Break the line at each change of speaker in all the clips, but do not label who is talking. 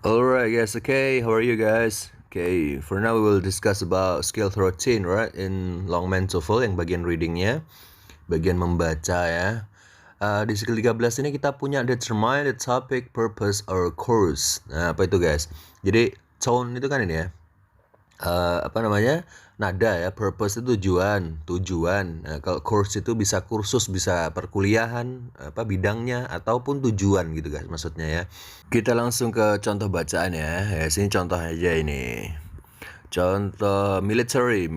Alright guys, okay, how are you guys? Okay, for now we will discuss about skills routine, right? In Longman TOEFL yang bagian readingnya, bagian membaca ya. Di skill 13 ini kita punya determine the topic, purpose, or course. Nah, apa itu guys? Jadi tone itu kan ini ya, apa namanya, nada ya. Purpose itu tujuan. Nah, kalau course itu bisa kursus, bisa perkuliahan, apa bidangnya ataupun tujuan gitu guys maksudnya ya. Kita langsung ke contoh bacaan ya. Sini contoh aja ini. Contoh military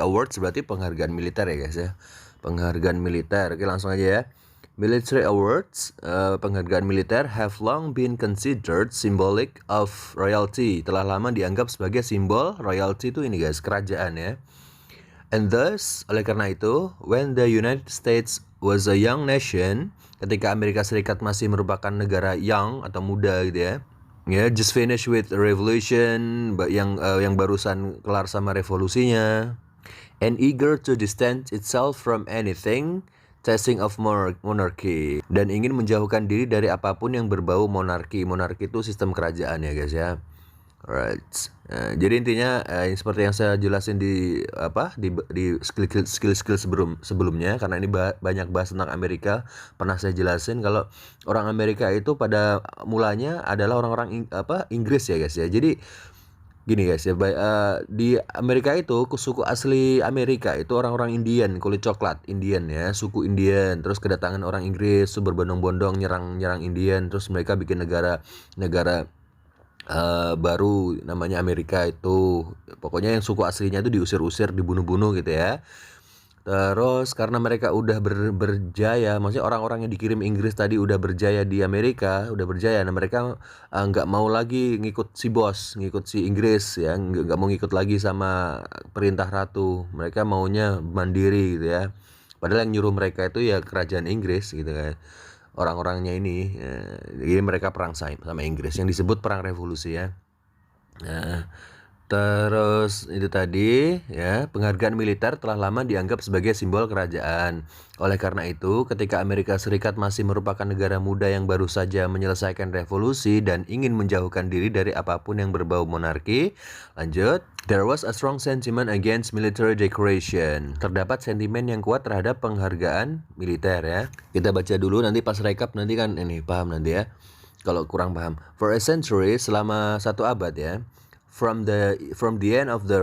awards berarti penghargaan militer ya guys ya. Penghargaan militer. Oke, langsung aja ya. Military awards, penghargaan militer have long been considered symbolic of royalty. Telah lama dianggap sebagai simbol royalty itu ini guys, kerajaan ya. And thus, oleh karena itu, when the United States was a young nation, ketika Amerika Serikat masih merupakan negara young atau muda gitu ya, just finished with a revolution, yang barusan kelar sama revolusinya, and eager to distance itself from anything testing of monarchy, dan ingin menjauhkan diri dari apapun yang berbau monarki. Monarki itu sistem kerajaan ya guys ya. Alright. Jadi intinya seperti yang saya jelasin di skill sebelumnya, karena ini banyak bahas tentang Amerika, pernah saya jelasin kalau orang Amerika itu pada mulanya adalah orang-orang Inggris ya guys ya. Jadi gini guys ya, di Amerika itu suku asli Amerika itu orang-orang Indian, kulit coklat Indian ya, suku Indian. Terus kedatangan orang Inggris tuh berbondong-bondong nyerang Indian, terus mereka bikin negara baru namanya Amerika itu. Pokoknya yang suku aslinya itu diusir-usir, dibunuh-bunuh gitu ya. Terus karena mereka udah berjaya, maksudnya orang-orang yang dikirim Inggris tadi udah berjaya di Amerika, udah berjaya. Nah mereka nggak mau lagi ngikut si bos, ngikut si Inggris ya, nggak mau ngikut lagi sama perintah ratu. Mereka maunya mandiri gitu ya. Padahal yang nyuruh mereka itu ya kerajaan Inggris gitu kan. Orang-orangnya ini, jadi mereka perang sama Inggris yang disebut perang revolusi ya. Nah, terus itu tadi ya, penghargaan militer telah lama dianggap sebagai simbol kerajaan. Oleh karena itu, ketika Amerika Serikat masih merupakan negara muda yang baru saja menyelesaikan revolusi dan ingin menjauhkan diri dari apapun yang berbau monarki, lanjut, there was a strong sentiment against military decoration. Terdapat sentimen yang kuat terhadap penghargaan militer ya. Kita baca dulu, nanti pas rekap nanti kan ini paham nanti ya. Kalau kurang paham. For a century, selama satu abad ya. From the end of the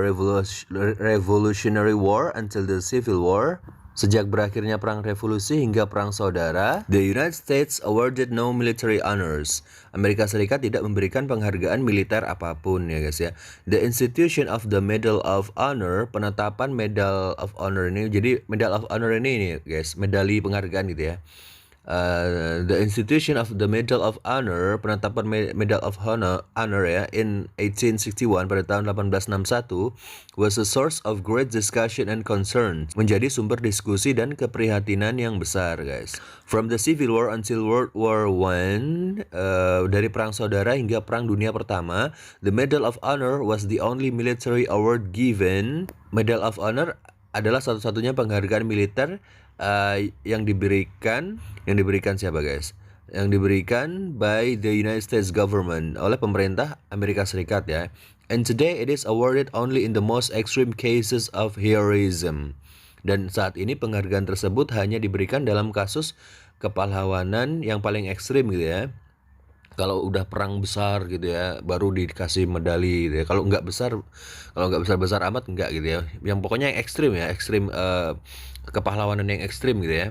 Revolutionary War until the Civil War, sejak berakhirnya perang revolusi hingga perang saudara, the United States awarded no military honors. Amerika Serikat tidak memberikan penghargaan militer apapun ya guys ya. The institution of the Medal of Honor, penetapan Medal of Honor ini, jadi Medal of Honor ini guys, medali penghargaan gitu ya. The institution of the Medal of Honor, penetapan Medal of Honor ya in 1861 pada tahun 1861 was a source of great discussion and concern, menjadi sumber diskusi dan keprihatinan yang besar guys. From the Civil War until World War I, dari perang saudara hingga perang dunia pertama, the Medal of Honor was the only military award given. Medal of Honor adalah satu-satunya penghargaan militer yang diberikan siapa guys? Yang diberikan by the United States government, oleh pemerintah Amerika Serikat ya. And today it is awarded only in the most extreme cases of heroism. Dan saat ini penghargaan tersebut hanya diberikan dalam kasus kepahlawanan yang paling ekstrim gitu ya. Kalau udah perang besar gitu ya, baru dikasih medali gitu ya. Kalau nggak besar amat nggak gitu ya. Yang pokoknya yang ekstrim ya, kepahlawanan yang ekstrim gitu ya.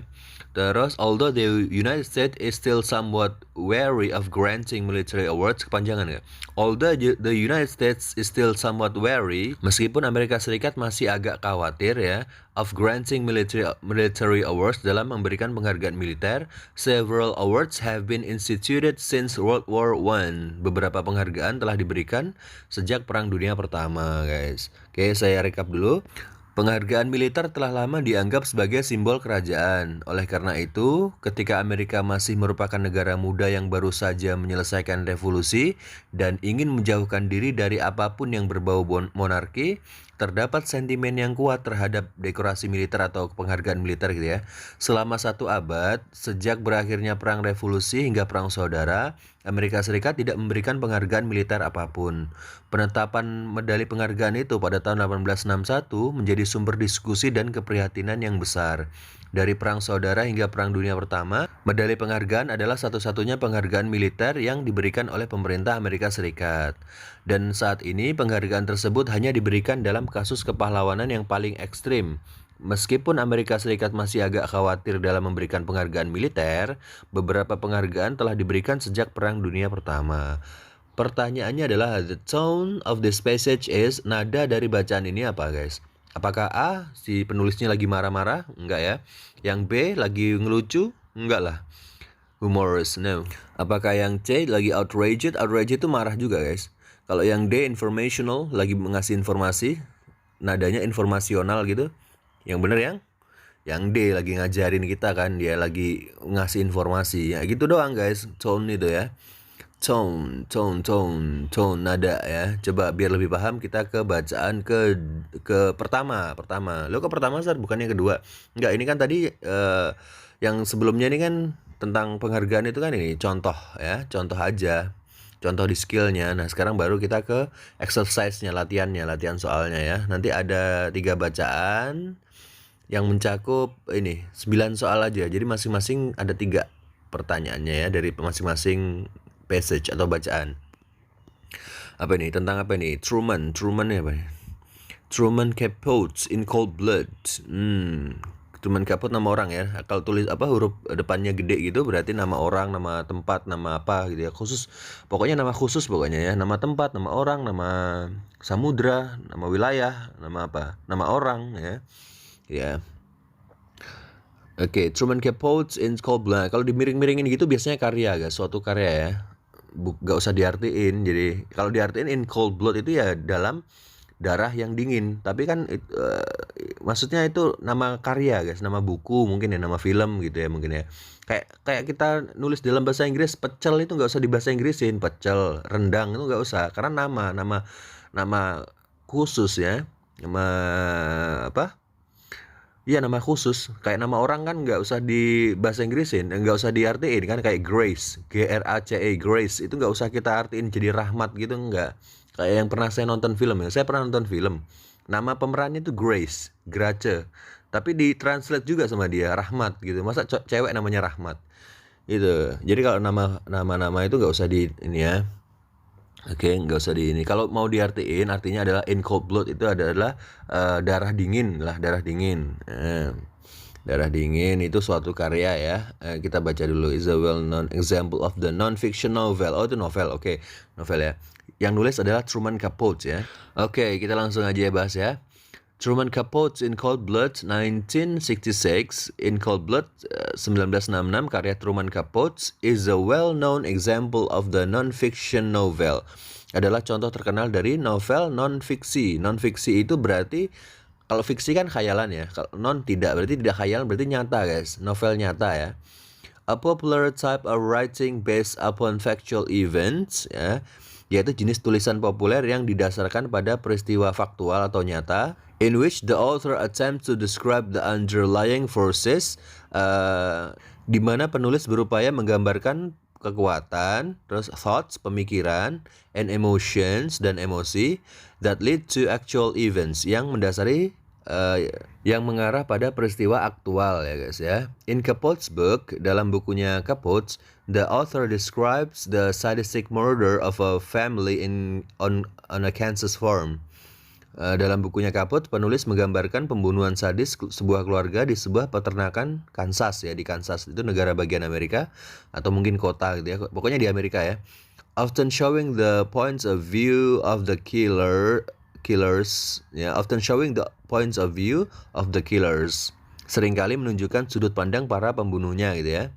Terus, although the United States is still somewhat wary of granting military awards, kepanjangan ya. Although the United States is still somewhat wary, meskipun Amerika Serikat masih agak khawatir ya, of granting military awards, dalam memberikan penghargaan militer, several awards have been instituted since World War I. Beberapa penghargaan telah diberikan sejak Perang Dunia Pertama, guys. Oke, saya rekap dulu. Penghargaan militer telah lama dianggap sebagai simbol kerajaan. Oleh karena itu, ketika Amerika masih merupakan negara muda yang baru saja menyelesaikan revolusi dan ingin menjauhkan diri dari apapun yang berbau monarki, Terdapat sentimen yang kuat terhadap dekorasi militer atau penghargaan militer gitu ya. Selama 1 abad, sejak berakhirnya Perang Revolusi hingga Perang Saudara, Amerika Serikat tidak memberikan penghargaan militer apapun. Penetapan medali penghargaan itu pada tahun 1861 menjadi sumber diskusi dan keprihatinan yang besar. Dari Perang Saudara hingga Perang Dunia Pertama, medali penghargaan adalah satu-satunya penghargaan militer yang diberikan oleh pemerintah Amerika Serikat. Dan saat ini penghargaan tersebut hanya diberikan dalam kasus kepahlawanan yang paling ekstrim. Meskipun Amerika Serikat masih agak khawatir dalam memberikan penghargaan militer, beberapa penghargaan telah diberikan sejak Perang Dunia Pertama. Pertanyaannya adalah, the tone of this passage is, nada dari bacaan ini apa guys? Apakah A, si penulisnya lagi marah-marah? Enggak ya. Yang B, lagi ngelucu? Enggak lah. Humorous, no. Apakah yang C, lagi outraged? Outraged itu marah juga guys. Kalau yang D, informational, lagi ngasih informasi. Nadanya informasional gitu. Yang bener yang D, lagi ngajarin kita kan. Dia lagi ngasih informasi. Ya gitu doang guys, tone itu ya. Tone, nada ya. Coba biar lebih paham kita ke bacaan ke pertama. Lo ke pertama Sar, bukan yang kedua. Enggak, ini kan tadi yang sebelumnya ini kan tentang penghargaan itu kan ini contoh ya, contoh aja. Contoh di skillnya. Nah sekarang baru kita ke exercise-nya, latihan soalnya ya. Nanti ada 3 bacaan yang mencakup ini 9 soal aja. Jadi masing-masing ada 3 pertanyaannya ya dari masing-masing passage atau bacaan. Apa ini? Tentang apa ini? Truman ya apa? Truman Capote in Cold Blood. Truman Capote nama orang ya. Kalau tulis apa huruf depannya gede gitu berarti nama orang, nama tempat, nama apa gitu ya. Khusus pokoknya nama khusus pokoknya ya. Nama tempat, nama orang, nama samudra, nama wilayah, nama apa? Nama orang ya. Ya. Oke, Truman Capote in Cold Blood. Kalau dimiring-miringin gitu biasanya karya guys, suatu karya ya. Gak usah diartiin. Jadi kalau diartiin in cold blood itu ya dalam darah yang dingin. Tapi kan maksudnya itu nama karya guys, nama buku mungkin ya, nama film gitu ya mungkin ya. Kayak kita nulis dalam bahasa Inggris pecel itu nggak usah di bahasa Inggrisin, pecel, rendang itu nggak usah karena nama khusus ya, nama apa? Iya nama khusus, kayak nama orang kan nggak usah di bahasa Inggrisin, nggak usah diartiin kan kayak Grace, Grace, Grace itu nggak usah kita artiin jadi Rahmat gitu nggak. Kayak yang pernah saya nonton film ya, saya pernah nonton film, nama pemerannya itu Grace, tapi ditranslate juga sama dia Rahmat gitu, masa cewek namanya Rahmat, gitu. Jadi kalau nama itu nggak usah di ini ya. Oke, nggak usah di ini. Kalau mau diartiin, artinya adalah in cold blood itu adalah darah dingin lah, darah dingin. Darah dingin itu suatu karya ya. Kita baca dulu. Is a well-known example of the non-fiction novel. Oh itu novel, oke. Novel ya. Yang nulis adalah Truman Capote ya. Oke, kita langsung aja bahas ya. Truman Capote in Cold Blood 1966. In Cold Blood 1966 karya Truman Capote is a well-known example of the non-fiction novel. Adalah contoh terkenal dari novel non-fiksi. Non-fiksi itu berarti kalau fiksi kan khayalan ya. Kalau non tidak, berarti tidak khayalan, berarti nyata guys. Novel nyata ya. A popular type of writing based upon factual events ya, yaitu jenis tulisan populer yang didasarkan pada peristiwa faktual atau nyata, in which the author attempts to describe the underlying forces, di mana penulis berupaya menggambarkan kekuatan, terus thoughts, pemikiran, and emotions, dan emosi, that lead to actual events, yang mendasari yang mengarah pada peristiwa aktual ya guys ya. In Capote's book, dalam bukunya Capote, the author describes the sadistic murder of a family on a Kansas farm. Dalam bukunya Capote, penulis menggambarkan pembunuhan sadis sebuah keluarga di sebuah peternakan Kansas ya, di Kansas itu negara bagian Amerika atau mungkin kota gitu ya. Pokoknya di Amerika ya. Often showing the points of view of the killers ya, often showing the points of view of the killers. Seringkali menunjukkan sudut pandang para pembunuhnya gitu ya.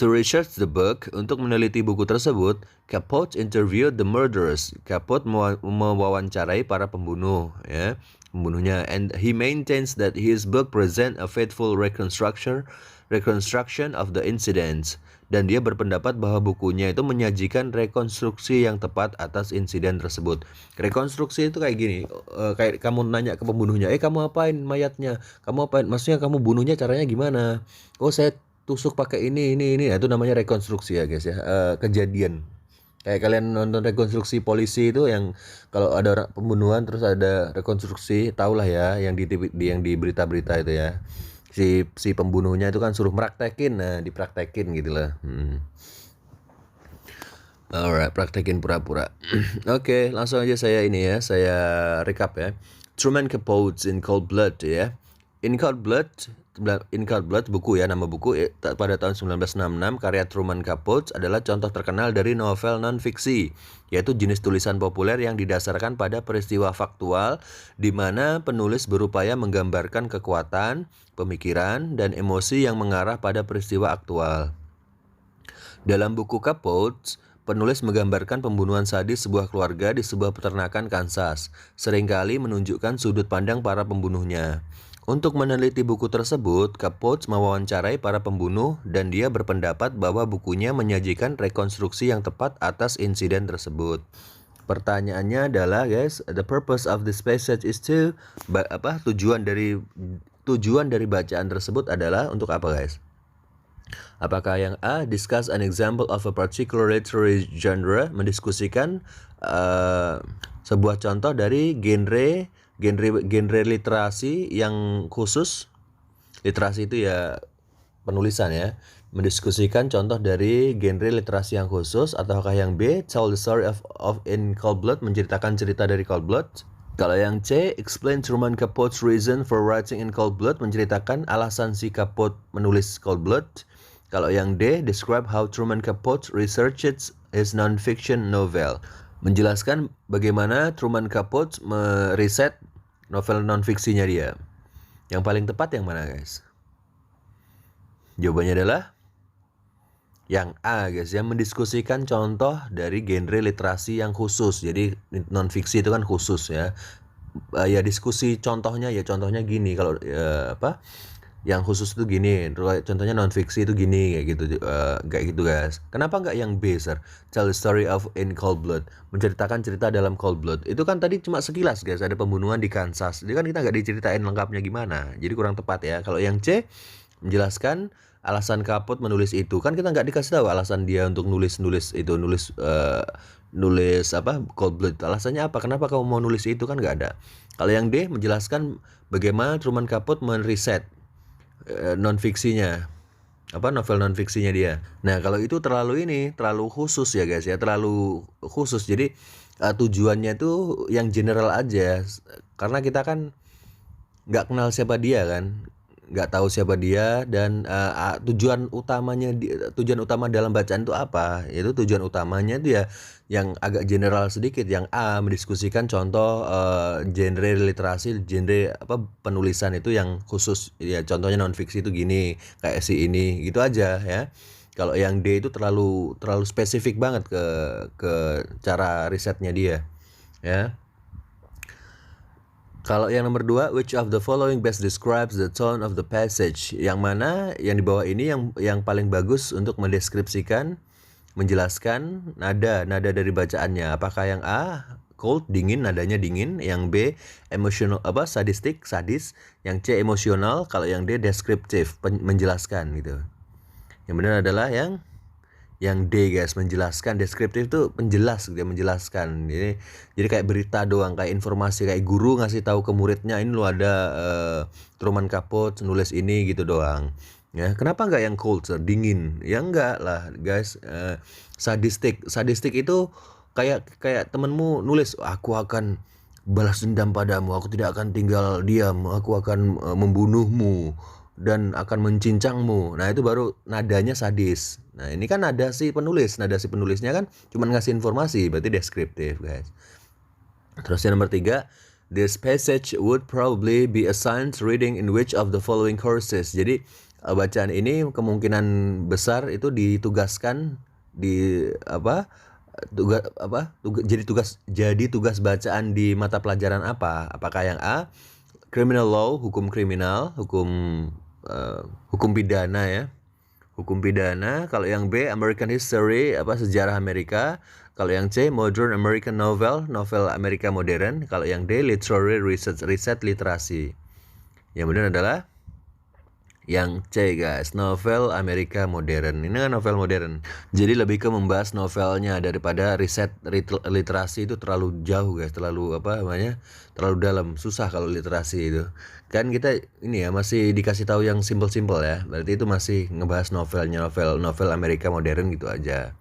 To research the book, untuk meneliti buku tersebut, Capote interviewed the murderers. Capote mewawancarai para pembunuh ya, pembunuhnya, and he maintains that his book present a faithful reconstruction reconstruction of the incidents. Dan dia berpendapat bahwa bukunya itu menyajikan rekonstruksi yang tepat atas insiden tersebut. Rekonstruksi itu kayak gini, kayak kamu nanya ke pembunuhnya, kamu apain mayatnya? Kamu apain? Maksudnya kamu bunuhnya caranya gimana? Oh, saya tusuk pakai ini. Nah, itu namanya rekonstruksi ya guys ya, kejadian. Kayak kalian nonton rekonstruksi polisi itu yang kalau ada orang pembunuhan terus ada rekonstruksi, tahulah ya yang di TV, yang di berita-berita itu ya. Si pembunuhnya itu kan suruh meraktekin, nah dipraktekin gitu lah. Alright, praktekin pura-pura. Oke, langsung aja saya recap ya. Truman Capote in Cold Blood ya. In Cold Blood buku ya, nama buku pada tahun 1966 karya Truman Capote adalah contoh terkenal dari novel non-fiksi, yaitu jenis tulisan populer yang didasarkan pada peristiwa faktual di mana penulis berupaya menggambarkan kekuatan, pemikiran, dan emosi yang mengarah pada peristiwa aktual. Dalam buku Capote, penulis menggambarkan pembunuhan sadis sebuah keluarga di sebuah peternakan Kansas, seringkali menunjukkan sudut pandang para pembunuhnya. Untuk meneliti buku tersebut, Capote mewawancarai para pembunuh dan dia berpendapat bahwa bukunya menyajikan rekonstruksi yang tepat atas insiden tersebut. Pertanyaannya adalah guys, the purpose of this passage is to tujuan dari bacaan tersebut adalah untuk apa guys? Apakah yang A, discuss an example of a particular literary genre, mendiskusikan sebuah contoh dari genre literasi yang khusus. Literasi itu ya penulisan ya. Mendiskusikan contoh dari genre literasi yang khusus. Ataukah yang B, tell the story of in Cold Blood, menceritakan cerita dari Cold Blood. Kalau yang C, explain Truman Capote's reason for writing in Cold Blood, menceritakan alasan si Capote menulis Cold Blood. Kalau yang D, describe how Truman Capote researched his non-fiction novel, menjelaskan bagaimana Truman Capote meriset novel non-fiksinya dia. Yang paling tepat yang mana guys? Jawabannya adalah yang A guys ya, mendiskusikan contoh dari genre literasi yang khusus. Jadi non-fiksi itu kan khusus ya. Ya diskusi contohnya gini, kalau yang khusus itu gini, contohnya non-fiksi itu gini, kayak gitu guys. Kenapa nggak yang B sir? Tell the story of in Cold Blood, menceritakan cerita dalam Cold Blood. Itu kan tadi cuma sekilas guys, ada pembunuhan di Kansas. Jadi kan kita nggak diceritain lengkapnya gimana, jadi kurang tepat ya. Kalau yang C, menjelaskan alasan Capote menulis itu, kan kita nggak dikasih tahu alasan dia untuk nulis Cold Blood. Alasannya apa? Kenapa kamu mau nulis itu, kan nggak ada. Kalau yang D, menjelaskan bagaimana Truman Capote meriset non-fiksinya, novel non-fiksinya dia. Nah kalau itu terlalu khusus ya guys ya, terlalu khusus. Jadi tujuannya itu yang general aja, karena kita kan nggak kenal siapa dia kan, nggak tahu siapa dia, dan tujuan utama dalam bacaan itu apa? Itu tujuan utamanya itu ya yang agak general sedikit. Yang A, mendiskusikan contoh genre literasi, genre penulisan itu yang khusus ya, contohnya non fiksi itu gini, kayak si ini, gitu aja ya. Kalau yang D itu terlalu spesifik banget ke cara risetnya dia ya. Kalau yang nomor 2, which of the following best describes the tone of the passage? Yang mana yang di bawah ini yang paling bagus untuk mendeskripsikan, menjelaskan nada dari bacaannya? Apakah yang A, cold, dingin, nadanya dingin, yang B, emotional, sadis, yang C, emosional, kalau yang D, descriptive, menjelaskan gitu. Yang benar adalah yang D guys, menjelaskan. Deskriptif itu penjelas, dia menjelaskan. Jadi kayak berita doang, kayak informasi, kayak guru ngasih tahu ke muridnya, ini lo ada Truman Capote nulis ini, gitu doang. Ya, kenapa nggak yang cold sir, dingin? Ya enggak lah guys. Sadistik itu kayak temenmu nulis, aku akan balas dendam padamu, aku tidak akan tinggal diam, aku akan membunuhmu dan akan mencincangmu. Nah itu baru nadanya sadis. Nah ini kan nada si penulisnya kan cuma ngasih informasi, berarti deskriptif guys. Terus yang nomor 3, this passage would probably be assigned reading in which of the following courses. Jadi bacaan ini kemungkinan besar itu ditugaskan jadi tugas bacaan di mata pelajaran apa? Apakah yang A, criminal law, hukum kriminal, hukum hukum pidana ya. Hukum pidana. Kalau yang B, American History, sejarah Amerika. Kalau yang C, Modern American Novel, novel Amerika modern. Kalau yang D, Literary Research, riset literasi. Yang benar adalah yang C guys, novel Amerika modern. Ini kan novel modern. Jadi lebih ke membahas novelnya daripada riset literasi itu terlalu jauh guys, terlalu terlalu dalam, susah kalau literasi itu. Kan kita ini ya masih dikasih tahu yang simple-simple ya. Berarti itu masih ngebahas novelnya, novel Amerika modern gitu aja.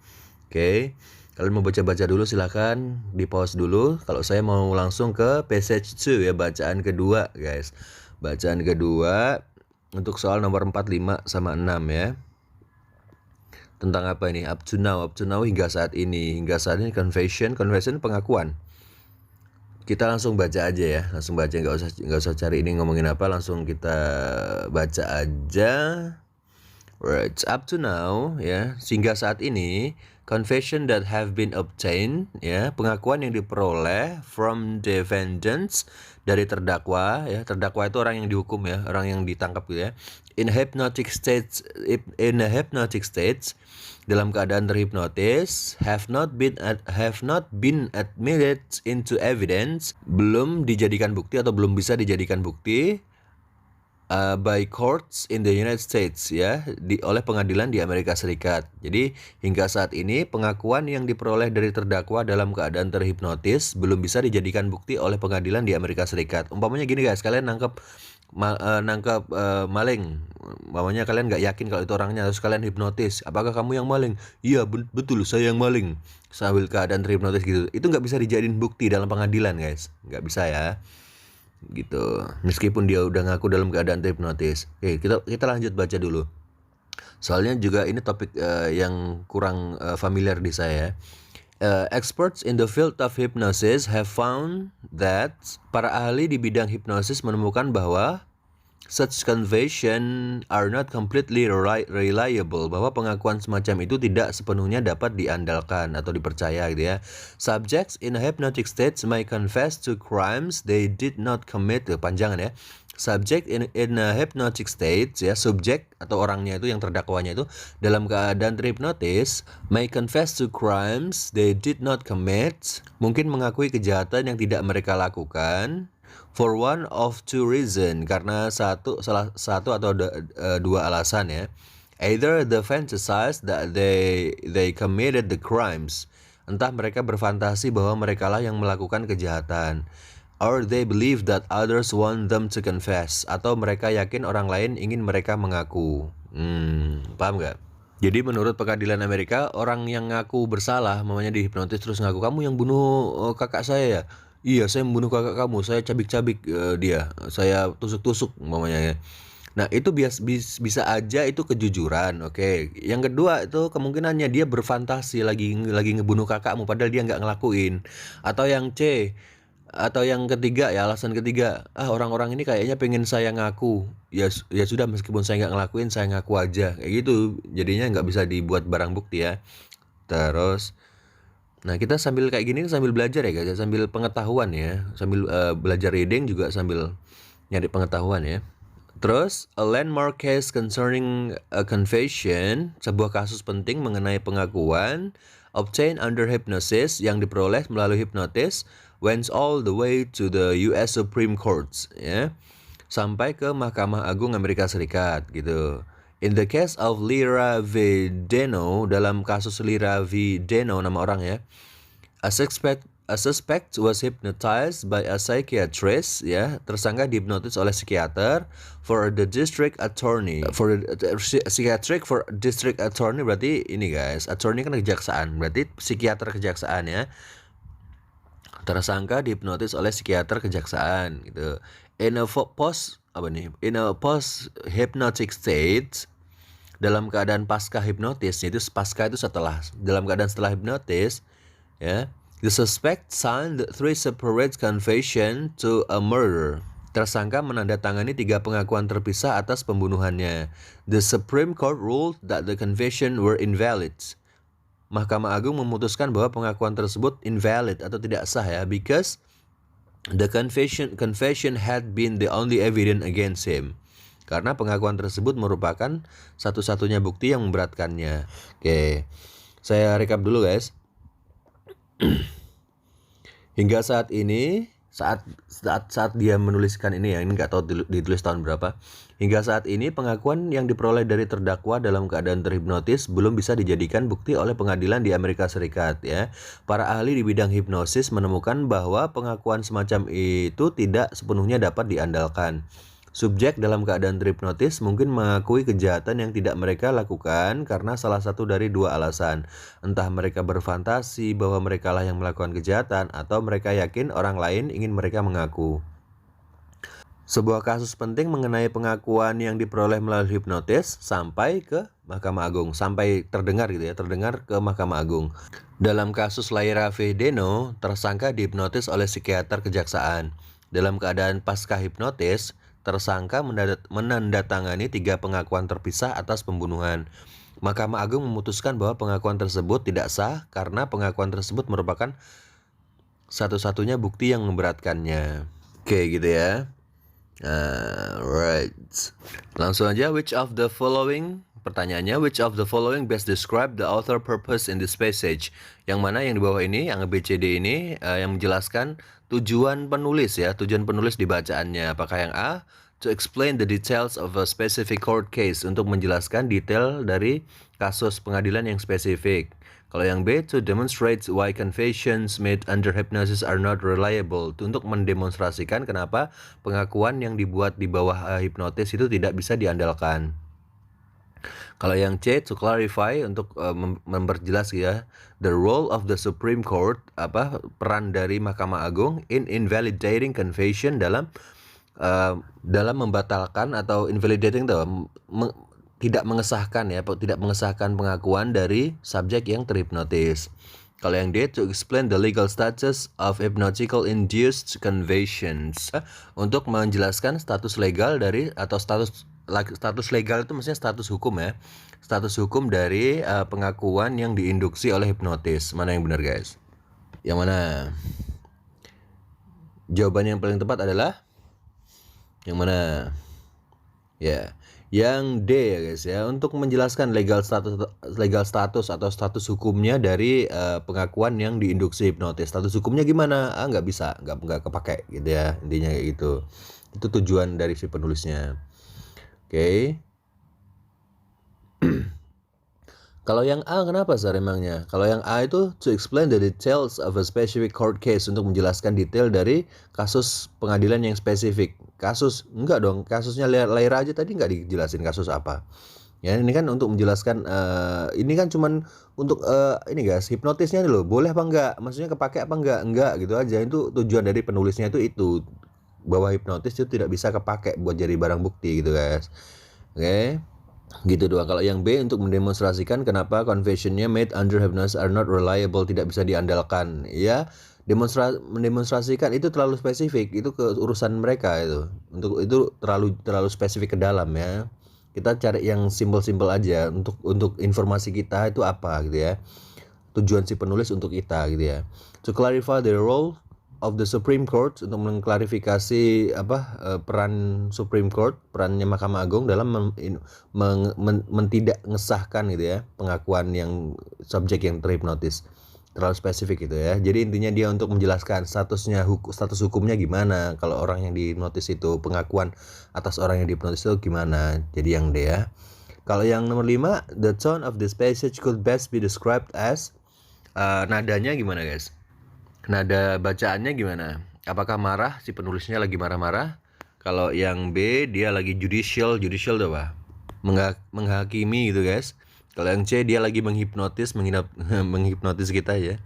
Oke. Kalian mau baca-baca dulu silahkan di pause dulu. Kalau saya mau langsung ke passage 2 ya, bacaan kedua guys. Bacaan kedua untuk soal nomor 4, 5, sama 6 ya. Tentang apa ini? Up to now hingga saat ini. Hingga saat ini confession pengakuan. Kita langsung baca aja ya. Langsung baca, nggak usah cari ini ngomongin apa, langsung kita baca aja. Right, up to now ya, hingga saat ini, confession that have been obtained ya, pengakuan yang diperoleh from defendants, dari terdakwa ya. Terdakwa itu orang yang dihukum ya, orang yang ditangkap gitu ya. In a hypnotic states, dalam keadaan terhipnotis, have not been admitted into evidence, belum dijadikan bukti atau belum bisa dijadikan bukti by courts in the United States ya, oleh pengadilan di Amerika Serikat. Jadi hingga saat ini pengakuan yang diperoleh dari terdakwa dalam keadaan terhipnotis belum bisa dijadikan bukti oleh pengadilan di Amerika Serikat. Umpamanya gini guys, kalian nangkep maling, umpamanya kalian nggak yakin kalau itu orangnya, terus kalian hipnotis, apakah kamu yang maling? Iya betul, saya yang maling, sambil keadaan terhipnotis gitu. Itu nggak bisa dijadiin bukti dalam pengadilan guys, nggak bisa ya. Gitu, meskipun dia udah ngaku dalam keadaan hipnotis. Oke, kita lanjut baca dulu. Soalnya juga ini topik yang kurang familiar di saya. Experts in the field of hypnosis have found that, para ahli di bidang hipnosis menemukan bahwa such confession are not completely reliable, bahwa pengakuan semacam itu tidak sepenuhnya dapat diandalkan atau dipercaya gitu ya. Subjects in a hypnotic state may confess to crimes they did not commit. Panjangan ya. Subject in a hypnotic state ya, subjek atau orangnya itu, yang terdakwanya itu dalam keadaan terhipnotis, may confess to crimes they did not commit, mungkin mengakui kejahatan yang tidak mereka lakukan, for one of two reason, karena salah satu atau dua alasan ya. Either they fantasize that they committed the crimes, entah mereka berfantasi bahwa mereka lah yang melakukan kejahatan, or they believe that others want them to confess, atau mereka yakin orang lain ingin mereka mengaku. Paham gak? Jadi menurut pengadilan Amerika, orang yang ngaku bersalah, mamanya dihipnotis terus ngaku, kamu yang bunuh kakak saya ya? Iya, saya membunuh kakak kamu, saya cabik-cabik dia, saya tusuk-tusuk mamanya ya. Nah itu bisa aja itu kejujuran, oke. Yang kedua itu kemungkinannya dia berfantasi lagi ngebunuh kakakmu padahal dia nggak ngelakuin. Atau yang C, atau yang ketiga ya, alasan ketiga, orang-orang ini kayaknya pengen saya ngaku, ya sudah, meskipun saya nggak ngelakuin, saya ngaku aja, kayak gitu. Jadinya nggak bisa dibuat barang bukti ya. Terus, nah kita sambil kayak gini sambil belajar ya guys, sambil pengetahuan ya, sambil belajar reading juga sambil nyari pengetahuan ya. Terus, a landmark case concerning a confession, sebuah kasus penting mengenai pengakuan, obtained under hypnosis, yang diperoleh melalui hipnotis, went all the way to the US Supreme Court, ya, sampai ke Mahkamah Agung Amerika Serikat, gitu. In the case of Lyra V. Deno, dalam kasus Lyra V. Deno, nama orang ya, a suspect was hypnotized by a psychiatrist, ya, tersangka dihipnotis oleh psikiater for the district attorney. For psychiatric for district attorney berarti ini guys, attorney kan kejaksaan, berarti psikiater kejaksaan ya. Tersangka dihipnotis oleh psikiater kejaksaan gitu. In a post hypnotic state, dalam keadaan pasca hipnotis, itu pasca itu setelah, dalam keadaan setelah hipnotis ya. The suspect signed 3 separate confession to a murder. Tersangka menandatangani 3 pengakuan terpisah atas pembunuhannya. The Supreme Court ruled that the confession were invalid. Mahkamah Agung memutuskan bahwa pengakuan tersebut invalid atau tidak sah ya, because the confession had been the only evidence against him. karena pengakuan tersebut merupakan satu-satunya bukti yang memberatkannya. Oke, saya recap dulu guys. Hingga saat ini, saat dia menuliskan ini ya, ini nggak tahu ditulis tahun berapa. Hingga saat ini pengakuan yang diperoleh dari terdakwa dalam keadaan terhipnotis belum bisa dijadikan bukti oleh pengadilan di Amerika Serikat ya. Para ahli di bidang hipnosis menemukan bahwa pengakuan semacam itu tidak sepenuhnya dapat diandalkan. Subjek dalam keadaan terhipnotis mungkin mengakui kejahatan yang tidak mereka lakukan karena salah satu dari dua alasan. Entah mereka berfantasi bahwa merekalah yang melakukan kejahatan atau mereka yakin orang lain ingin mereka mengaku. Sebuah kasus penting mengenai pengakuan yang diperoleh melalui hipnotis sampai ke Mahkamah Agung, sampai terdengar ke Mahkamah Agung. Dalam kasus Laira Vedeno, tersangka dihipnotis oleh psikiater kejaksaan. Dalam keadaan pasca hipnotis, tersangka menandatangani 3 pengakuan terpisah atas pembunuhan. Mahkamah Agung memutuskan bahwa pengakuan tersebut tidak sah karena pengakuan tersebut merupakan satu-satunya bukti yang memberatkannya. Oke, gitu ya. Right. Langsung aja, which of the following? Pertanyaannya, which of the following best describe the author purpose in this passage? Yang mana yang di bawah ini, yang BCD ini yang menjelaskan tujuan penulis ya, tujuan penulis di bacaannya. Apakah yang A, to explain the details of a specific court case, untuk menjelaskan detail dari kasus pengadilan yang spesifik. Kalau yang B, to demonstrate why confessions made under hypnosis are not reliable, untuk mendemonstrasikan kenapa pengakuan yang dibuat di bawah hipnotis itu tidak bisa diandalkan. Kalau yang C, to clarify, untuk memperjelas ya, the role of the Supreme Court, peran dari Mahkamah Agung in invalidating confession, dalam membatalkan atau invalidating tidak mengesahkan pengakuan dari subjek yang terhipnotis. Kalau yang D, to explain the legal status of hypnotical induced confessions, untuk menjelaskan status legal dari, atau status legal itu maksudnya status hukum ya, status hukum dari pengakuan yang diinduksi oleh hipnotis. Mana yang benar guys? Yang mana? Jawaban yang paling tepat adalah yang mana? Ya, yang D ya guys ya, untuk menjelaskan legal status atau status hukumnya dari pengakuan yang diinduksi hipnotis. Status hukumnya gimana? Nggak bisa, nggak kepake gitu ya, intinya kayak gitu. Itu tujuan dari si penulisnya. Oke. Kalau yang A kenapa Sar emangnya? Kalau yang A itu to explain the details of a specific court case, untuk menjelaskan detail dari kasus pengadilan yang spesifik. Kasus enggak dong, kasusnya Laira aja tadi enggak dijelasin kasus apa. Ya, ini kan untuk menjelaskan ini kan cuman untuk ini guys, hipnotisnya loh, boleh apa enggak? Maksudnya kepake apa enggak? Enggak gitu aja. Itu tujuan dari penulisnya itu bahwa hipnotis itu tidak bisa kepake buat jadi barang bukti gitu guys. Oke. Gitu doang. Kalau yang B, untuk mendemonstrasikan kenapa confessionnya made under hypnosis are not reliable, tidak bisa diandalkan. Ya, mendemonstrasikan itu terlalu spesifik, itu ke urusan mereka itu. Untuk itu terlalu spesifik ke dalam ya. Kita cari yang simpel-simpel aja untuk informasi kita itu apa gitu ya. Tujuan si penulis untuk kita gitu ya. To clarify the role of the Supreme Court, untuk mengklarifikasi peran Supreme Court, perannya Mahkamah Agung dalam tidak mengesahkan gitu ya pengakuan yang subjek yang terhipnotis. Terlalu spesifik gitu ya. Jadi intinya dia untuk menjelaskan status hukumnya gimana kalau orang yang dihipnotis itu, pengakuan atas orang yang dihipnotis itu gimana. Jadi yang D ya. Kalau yang nomor 5, the tone of this passage could best be described as, nadanya gimana guys? Nada bacaannya gimana? Apakah marah, si penulisnya lagi marah-marah? Kalau yang B, dia lagi judicial itu apa? Menghakimi gitu guys. Kalau yang C, dia lagi menghipnotis kita ya.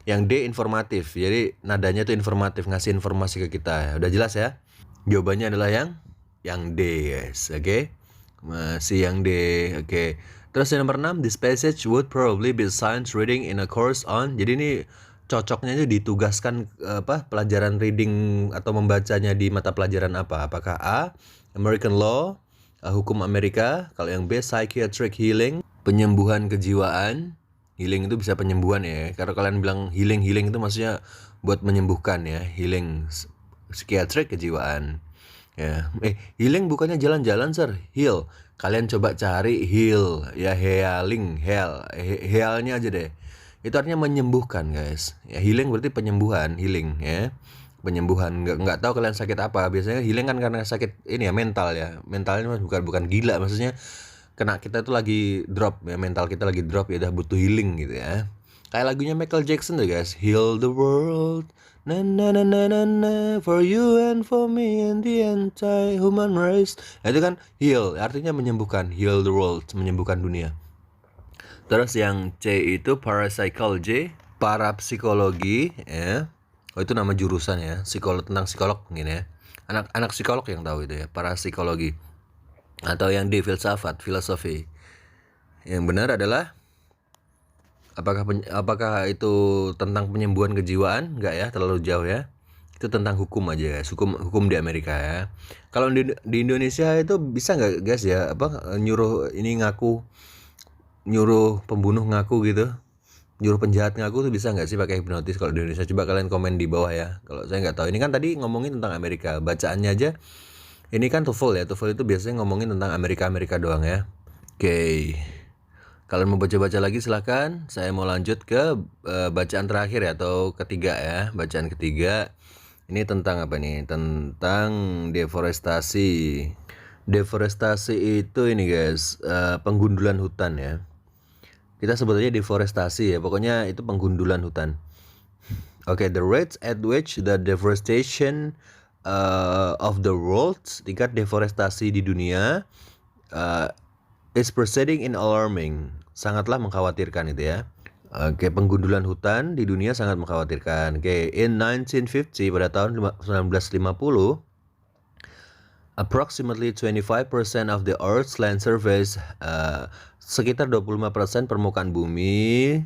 Yang D, informatif. Jadi nadanya tuh informatif, ngasih informasi ke kita. Udah jelas ya? Jawabannya adalah yang D guys. Oke? Masih yang D. Oke. Terus yang nomor 6, this passage would probably be science reading in a course on. Jadi ini cocoknya itu ditugaskan pelajaran reading atau membacanya di mata pelajaran apa? Apakah A, American Law, hukum Amerika. Kalau yang B, Psychiatric Healing, penyembuhan kejiwaan. Healing itu bisa penyembuhan ya. Kalau kalian bilang healing itu maksudnya buat menyembuhkan ya. Healing, psychiatric, kejiwaan. Ya, healing bukannya jalan-jalan, Sir. Heal. Kalian coba cari heal, ya healing, healnya aja deh. Itu artinya menyembuhkan, guys. Ya, healing berarti penyembuhan, healing ya. Penyembuhan. Nggak tahu kalian sakit apa. Biasanya healing kan karena sakit ini ya, mental ya. Mentalnya bukan gila, maksudnya kena kita tuh lagi drop ya, mental kita lagi drop ya, udah butuh healing gitu ya. Kayak lagunya Michael Jackson tuh, guys. Heal the world. Na na na na na na, for you and for me and the entire human race. Nah, itu kan heal, artinya menyembuhkan, heal the world, menyembuhkan dunia. Terus yang C itu parapsychology, parapsikologi ya. Oh, itu nama jurusan ya, psikolog, tentang psikolog mungkin ya. Anak psikolog yang tahu itu ya, parapsikologi. Atau yang D, filsafat, filosofi. Yang benar adalah apakah itu tentang penyembuhan kejiwaan? Enggak ya, terlalu jauh ya. Itu tentang hukum aja, guys. Hukum di Amerika ya. Kalau di Indonesia itu bisa nggak, guys ya, nyuruh pembunuh ngaku gitu, nyuruh penjahat ngaku tuh bisa nggak sih pakai hipnotis kalau di Indonesia? Coba kalian komen di bawah ya. Kalau saya nggak tahu. Ini kan tadi ngomongin tentang Amerika, bacaannya aja. Ini kan TOEFL ya. TOEFL itu biasanya ngomongin tentang Amerika doang ya. Oke. Kalian mau baca-baca lagi silahkan. Saya mau lanjut ke bacaan terakhir ya, atau ketiga ya. Bacaan ketiga. Ini tentang apa nih? Tentang deforestasi. Deforestasi itu ini, guys, penggundulan hutan ya. Kita sebutnya deforestasi ya. Pokoknya itu penggundulan hutan. Okay, the rates at which the deforestation of the world, tingkat deforestasi di dunia is proceeding in alarming, sangatlah mengkhawatirkan itu ya. Oke, penggundulan hutan di dunia sangat mengkhawatirkan. Oke, in 1950, pada tahun 1950, approximately 25% of the Earth's land surface, sekitar 25% permukaan bumi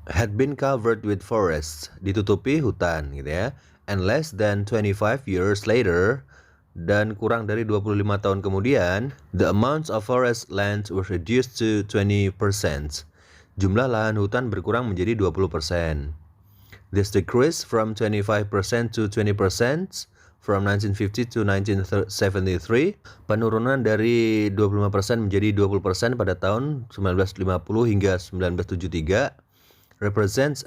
had been covered with forests, ditutupi hutan gitu ya. And less than 25 years later, dan kurang dari 25 tahun kemudian, the amounts of forest lands were reduced to 20%. Jumlah lahan hutan berkurang menjadi 20%. This decrease from 25% to 20% from 1950 to 1973, penurunan dari 25% menjadi 20% pada tahun 1950 hingga 1973, represents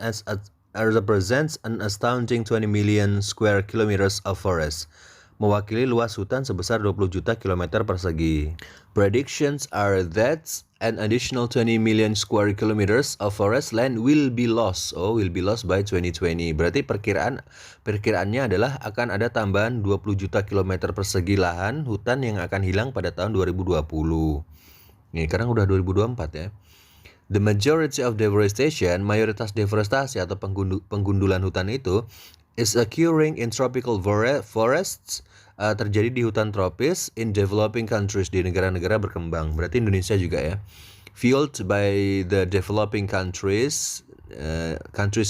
an astounding 20 million square kilometers of forest, mewakili luas hutan sebesar 20 juta kilometer persegi. Predictions are that an additional 20 million square kilometers of forest land will be lost. Will be lost by 2020. Berarti perkiraannya adalah akan ada tambahan 20 juta kilometer persegi lahan hutan yang akan hilang pada tahun 2020. Ini sekarang udah 2024 ya. The majority of deforestation, mayoritas deforestasi atau penggundulan hutan itu, is occurring in tropical forests, terjadi di hutan tropis in developing countries, di negara-negara berkembang. Berarti Indonesia juga ya. Fueled by the developing countries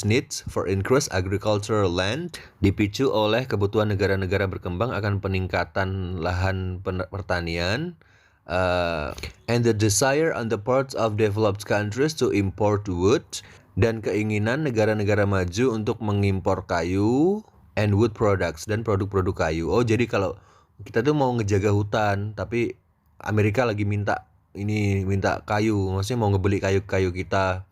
needs for increased agricultural land, dipicu oleh kebutuhan negara-negara berkembang akan peningkatan lahan pertanian, and the desire on the part of developed countries to import wood, dan keinginan negara-negara maju untuk mengimpor kayu and wood products, dan produk-produk kayu. Jadi kalau kita tuh mau ngejaga hutan, tapi Amerika lagi minta kayu, maksudnya mau ngebeli kayu kita,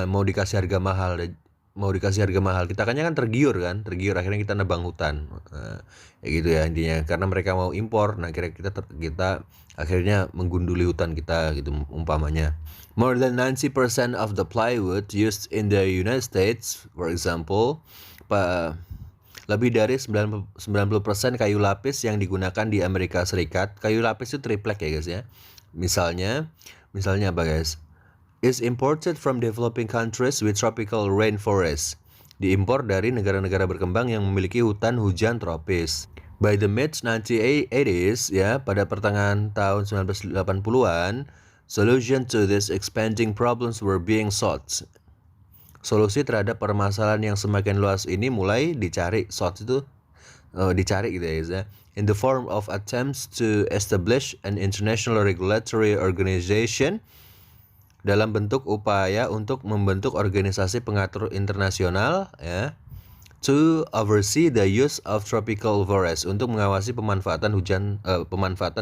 mau dikasih harga mahal, kita kan tergiur akhirnya kita nebang hutan, ya gitu ya intinya, karena mereka mau impor. Nah kita akhirnya menggunduli hutan kita gitu umpamanya. More than 90% of the plywood used in the United States, for example, lebih dari 90% kayu lapis yang digunakan di Amerika Serikat. Kayu lapis itu triplek ya guys ya. Misalnya apa guys? Is imported from developing countries with tropical rainforest. Diimpor dari negara-negara berkembang yang memiliki hutan hujan tropis. By the mid-1980s ya, pada pertengahan tahun 1980-an, solution to this expanding problems were being sought. Solusi terhadap permasalahan yang semakin luas ini mulai dicari. Sought itu dicari gitu ya guys ya. In the form of attempts to establish an international regulatory organization, dalam bentuk upaya untuk membentuk organisasi pengatur internasional ya, to oversee the use of tropical forest, untuk mengawasi pemanfaatan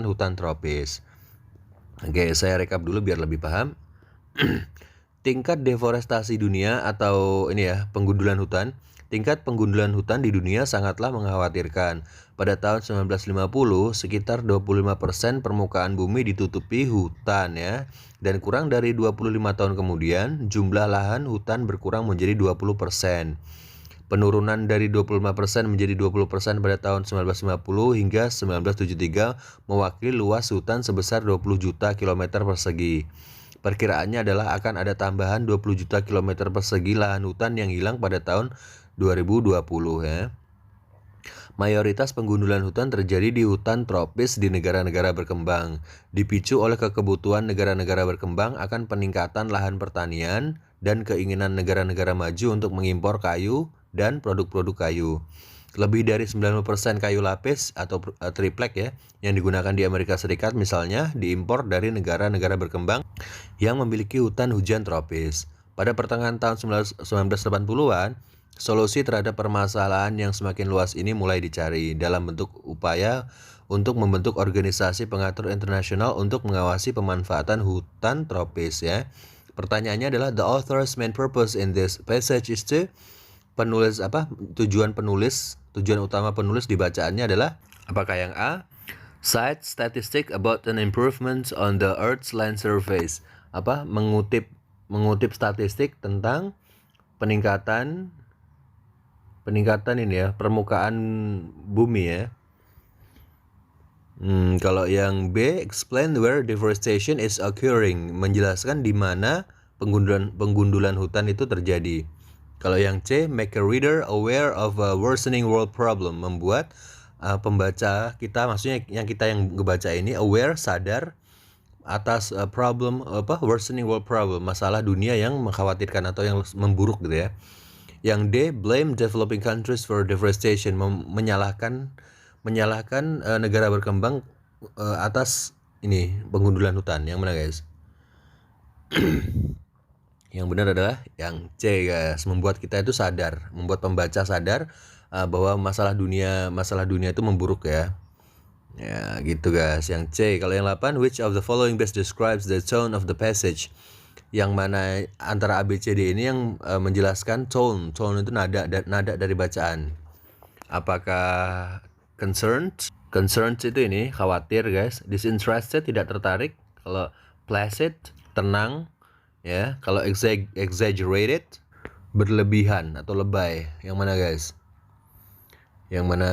hutan tropis. Oke, saya rekap dulu biar lebih paham. Tingkat deforestasi dunia atau penggundulan hutan. Tingkat penggundulan hutan di dunia sangatlah mengkhawatirkan. Pada tahun 1950, sekitar 25% permukaan bumi ditutupi hutan ya. Dan kurang dari 25 tahun kemudian, jumlah lahan hutan berkurang menjadi 20%. Penurunan dari 25% menjadi 20% pada tahun 1950 hingga 1973 mewakili luas hutan sebesar 20 juta kilometer persegi. Perkiraannya adalah akan ada tambahan 20 juta kilometer persegi lahan hutan yang hilang pada tahun 2020 ya. Mayoritas penggundulan hutan terjadi di hutan tropis di negara-negara berkembang, dipicu oleh kebutuhan negara-negara berkembang akan peningkatan lahan pertanian dan keinginan negara-negara maju untuk mengimpor kayu dan produk-produk kayu. Lebih dari 90% kayu lapis atau triplek ya yang digunakan di Amerika Serikat misalnya diimpor dari negara-negara berkembang yang memiliki hutan hujan tropis. Pada pertengahan tahun 1980-an, solusi terhadap permasalahan yang semakin luas ini mulai dicari dalam bentuk upaya untuk membentuk organisasi pengatur internasional untuk mengawasi pemanfaatan hutan tropis ya. Pertanyaannya adalah the author's main purpose in this passage is to tujuan utama penulis di bacaannya adalah apakah yang A? Cite statistic about an improvement on the Earth's land surface. Mengutip statistik tentang peningkatan permukaan bumi ya. Kalau yang B, explain where deforestation is occurring, menjelaskan di mana penggundulan hutan itu terjadi. Kalau yang C, make a reader aware of a worsening world problem, membuat pembaca kita, maksudnya yang ngebaca ini aware, sadar atas worsening world problem, masalah dunia yang mengkhawatirkan atau yang memburuk gitu ya. Yang D, blame developing countries for deforestation, menyalahkan negara berkembang atas penggundulan hutan. Yang mana guys? Yang benar adalah yang C guys, membuat kita itu sadar, membuat pembaca sadar bahwa masalah dunia itu memburuk ya. Ya gitu guys. Yang C. Kalau yang 8, which of the following best describes the tone of the passage? Yang mana antara A, B, C, D ini yang menjelaskan tone. Tone itu nada dari bacaan. Apakah concerned? Concerned itu khawatir guys. Disinterested, tidak tertarik. Kalau placid, tenang ya. Kalau exaggerated, berlebihan atau lebay. Yang mana guys? Yang mana?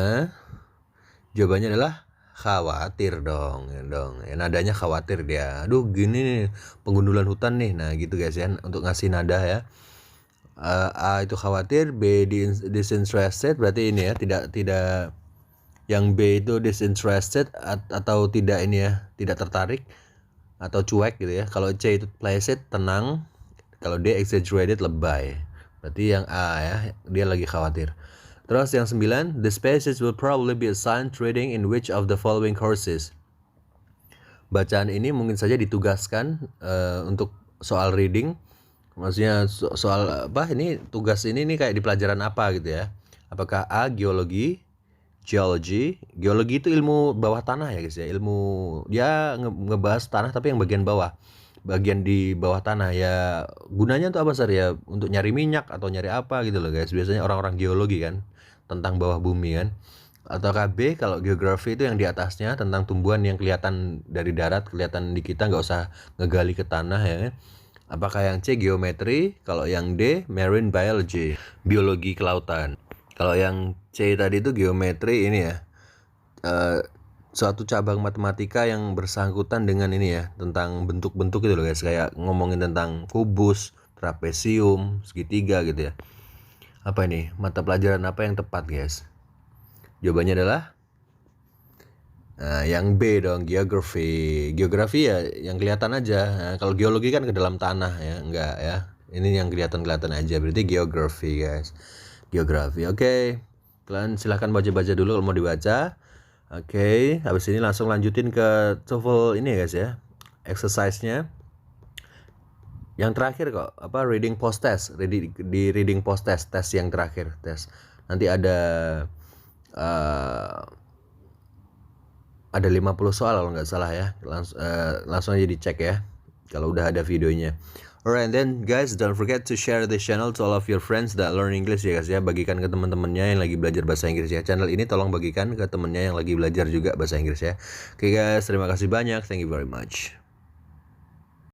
Jawabannya adalah khawatir dong. Ya, nadanya khawatir dia. Aduh gini nih penggundulan hutan nih. Nah gitu guys ya, untuk ngasih nada ya. A itu khawatir, B disinterested, berarti ini ya tidak. Yang B itu disinterested atau tidak tidak tertarik atau cuek gitu ya. Kalau C itu placid, tenang. Kalau D exaggerated, lebay. Berarti yang A ya, dia lagi khawatir. Terus yang 9, the passage will probably be assigned reading in which of the following courses. Bacaan ini mungkin saja ditugaskan untuk soal reading. Maksudnya soal tugas ini kayak di pelajaran apa gitu ya. Apakah A, geologi, geology itu ilmu bawah tanah ya guys ya. Ilmu dia ngebahas tanah tapi yang bagian bawah. Bagian di bawah tanah ya, gunanya untuk apa ya? Untuk nyari minyak atau nyari apa gitu loh guys. Biasanya orang-orang geologi kan, tentang bawah bumi kan. Atau B, kalau geografi itu yang di atasnya, tentang tumbuhan yang kelihatan dari darat, kelihatan di kita, nggak usah ngegali ke tanah ya kan. Apakah yang C, geometri? Kalau yang D, marine biology, biologi kelautan. Kalau yang C tadi itu geometri suatu cabang matematika yang bersangkutan dengan tentang bentuk-bentuk gitu loh guys, kayak ngomongin tentang kubus, trapesium, segitiga gitu ya. Apa ini? Mata pelajaran apa yang tepat guys? Jawabannya adalah yang B dong, geografi. Geografi ya yang kelihatan aja. Nah, kalau geologi kan ke dalam tanah ya, enggak ya. Ini yang kelihatan aja, berarti geografi guys. Geografi. Oke. Kalian silahkan baca-baca dulu kalau mau dibaca. Oke, habis ini langsung lanjutin ke TOEFL ini guys ya. Exercise-nya. Yang terakhir kok, reading post test. Di reading post test yang terakhir, tes. Nanti uh, ada 50 soal kalau nggak salah ya. Langsung aja dicek ya kalau udah ada videonya. Alright, then guys, don't forget to share this channel to all of your friends that learn English ya guys ya. Bagikan ke teman-temannya yang lagi belajar bahasa Inggris ya. Channel ini tolong bagikan ke temennya yang lagi belajar juga bahasa Inggris ya. Oke guys, terima kasih banyak. Thank you very much.